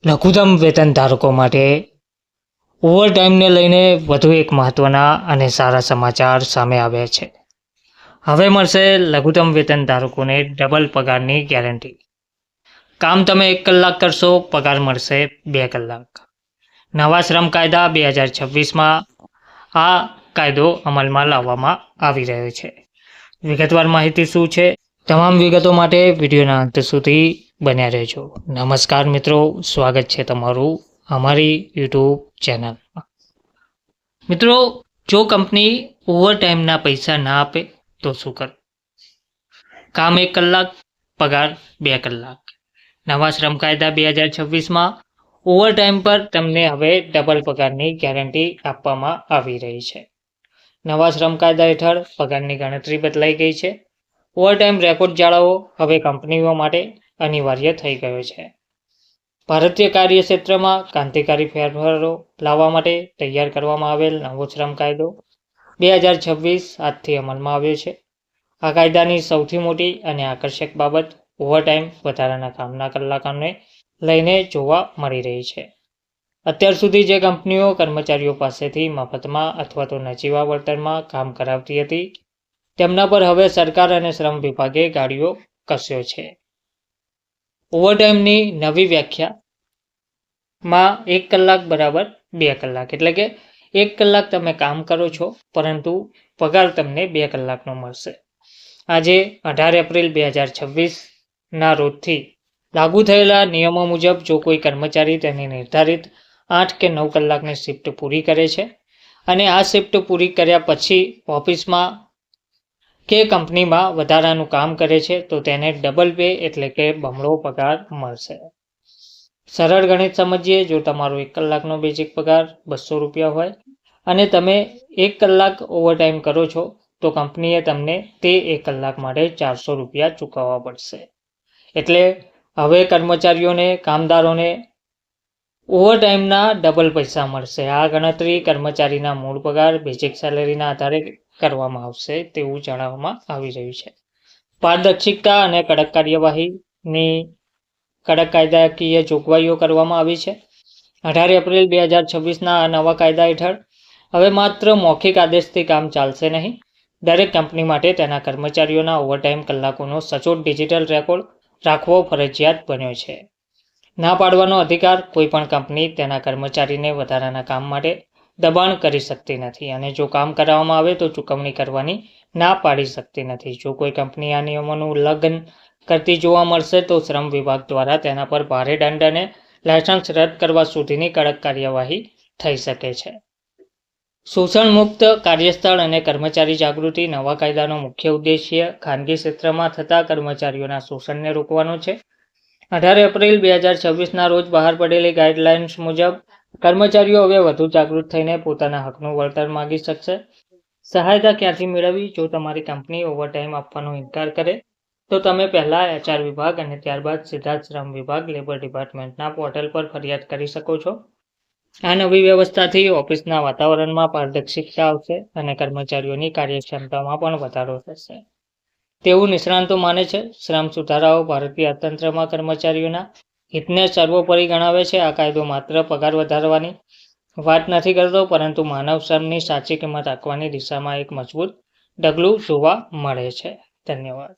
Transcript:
લઘુત્તમ વેતન ધારકો માટે ઓવરટાઈમને લઈને વધુ એક મહત્વના અને સારા સમાચાર સામે આવ્યા છે. હવે મળશે લઘુત્તમ વેતન ધારકોને ડબલ પગારની ગેરંટી. કામ તમે 1 કલાક કરશો, પગાર મળશે 2 કલાક. નવા શ્રમ કાયદા 2026માં આ કાયદો અમલમાં લાવવામાં આવી રહ્યો છે. વિગતવાર માહિતી શું છે? તમામ વિગતો માટે વિડીયોના અંત સુધી બન્યા રહેજો. નમસ્કાર મિત્રો, સ્વાગત છે તમારું અમારી યુટ્યુબ ચેનલમાં. મિત્રો, જો કંપની ઓવરટાઈમના પૈસા ના આપે તો શું કરવું? કામ 1 કલાક, પગાર 2 કલાક. નવા શ્રમ કાયદા 2026માં ઓવરટાઈમ પર તમને હવે ડબલ પગારની ગેરંટી આપવામાં આવી રહી છે. નવા શ્રમ કાયદા હેઠળ પગારની ગણતરી બદલાઈ ગઈ છે. ઓવરટાઈમ રેકોર્ડ જાળવવો હવે કંપનીઓ માટે અનિવાર્ય થઈ ગયો છે. ભારતીય કાર્યક્ષેત્રમાં ક્રાંતિકારી ફેરફારો લાવવા માટે તૈયાર કરવામાં આવેલ નવો શ્રમ કાયદો 2026 આજથી અમલમાં આવ્યો છે. આ કાયદાની સૌથી મોટી અને આકર્ષક બાબત ઓવરટાઈમ વધારાના કામના કલાકોને લઈને જોવા મળી રહી છે. અત્યાર સુધી જે કંપનીઓ કર્મચારીઓ પાસેથી મફતમાં અથવા તો નજીવા વળતરમાં કામ કરાવતી હતી, તેમના પર હવે સરકાર અને શ્રમ વિભાગે ગાળીઓ કસ્યો છે. ઓવરટાઈમની નવી વ્યાખ્યામાં 1 કલાક બરાબર 2 કલાક, એટલે કે 1 કલાક તમે કામ કરો છો પરંતુ પગાર તમને 2 કલાકનો મળશે. આજે 18 એપ્રિલ 2026ના રોજથી લાગુ થયેલા નિયમો મુજબ જો કોઈ કર્મચારી તેની નિર્ધારિત 8 કે 9 કલાકની શિફ્ટ પૂરી કરે છે અને આ શિફ્ટ પૂરી કર્યા પછી ઓફિસમાં કે કંપનીમાં વધારાનું કામ કરે છે તો તેને ડબલ પે એટલે કે બમણો પગાર મળશે. સરળ ગણિત સમજીએ. જો તમારો 1 કલાકનો બેઝિક પગાર 200 રૂપિયા હોય અને તમે 1 કલાક ઓવરટાઈમ કરો છો તો કંપનીએ તમને તે 1 કલાક માટે 400 રૂપિયા ચૂકવવા પડશે. એટલે હવે કર્મચારીઓને, કામદારોને ઓવરટાઈમના ડબલ પૈસા મળશે. આ ગણતરી કર્મચારીના મૂળ પગાર બેઝિક સેલેરીના આધારે કરવામાં આવશે તેવું જણાવવામાં આવી રહ્યું છે. પારદર્શિકતા અને કડક કાર્યવાહીની કડક કાયદાકીય જોગવાઈઓ કરવામાં આવી છે. 18 એપ્રિલ 2026ના આ નવા કાયદા હેઠળ હવે માત્ર મૌખિક આદેશથી કામ ચાલશે નહીં. દરેક કંપની માટે તેના કર્મચારીઓના ઓવરટાઈમ કલાકોનો સચોટ ડિજિટલ રેકોર્ડ રાખવો ફરજિયાત બન્યો છે. ના પાડવાનો અધિકાર. કોઈ પણ કંપની તેના કર્મચારીને વધારાના કામ માટે દબાણ કરી શકતી નથી અને જો કામ કરાવવામાં આવે તો ચૂકવણી કરવાની ના પાડી શકતી નથી. જો કોઈ કંપની આ નિયમોનું ઉલ્લંઘન કરતી જોવા મળશે તો શ્રમ વિભાગ દ્વારા તેના પર ભારે દંડ અને લાયસન્સ રદ કરવા સુધીની કડક કાર્યવાહી થઈ શકે છે. શોષણ મુક્ત કાર્યસ્થળ અને કર્મચારી જાગૃતિ. નવા કાયદાનો મુખ્ય ઉદ્દેશ્ય ખાનગી ક્ષેત્રમાં થતા કર્મચારીઓના શોષણને રોકવાનો છે. 18 એપ્રિલ 2026ના રોજ બહાર પડેલી ગાઈડલાઇન્સ મુજબ કર્મચારીઓ હવે વધુ જાગૃત થઈને પોતાના હકનું વળતર માગી શકશે. સહાયતા ક્યાંથી મેળવવી? જો તમારી કંપની ઓવરટાઈમ આપવાનો ઇનકાર કરે તો તમે પહેલાં HR વિભાગ અને ત્યારબાદ સીધા જ શ્રમ વિભાગ, લેબર ડિપાર્ટમેન્ટના પોર્ટલ પર ફરિયાદ કરી શકો છો. આ નવી વ્યવસ્થાથી ઓફિસના વાતાવરણમાં પારદર્શિતા આવશે અને કર્મચારીઓની કાર્યક્ષમતામાં પણ વધારો થશે તેવું નિષ્ણાતો માને છે. શ્રમ સુધારાઓ ભારતીય અર્થતંત્રમાં કર્મચારીઓના હિતને સર્વોપરી ગણાવે છે. આ કાયદો માત્ર પગાર વધારવાની વાત નથી કરતો, પરંતુ માનવ શ્રમની સાચી કિંમત આપવાની દિશામાં એક મજબૂત ડગલું જોવા મળે છે. ધન્યવાદ.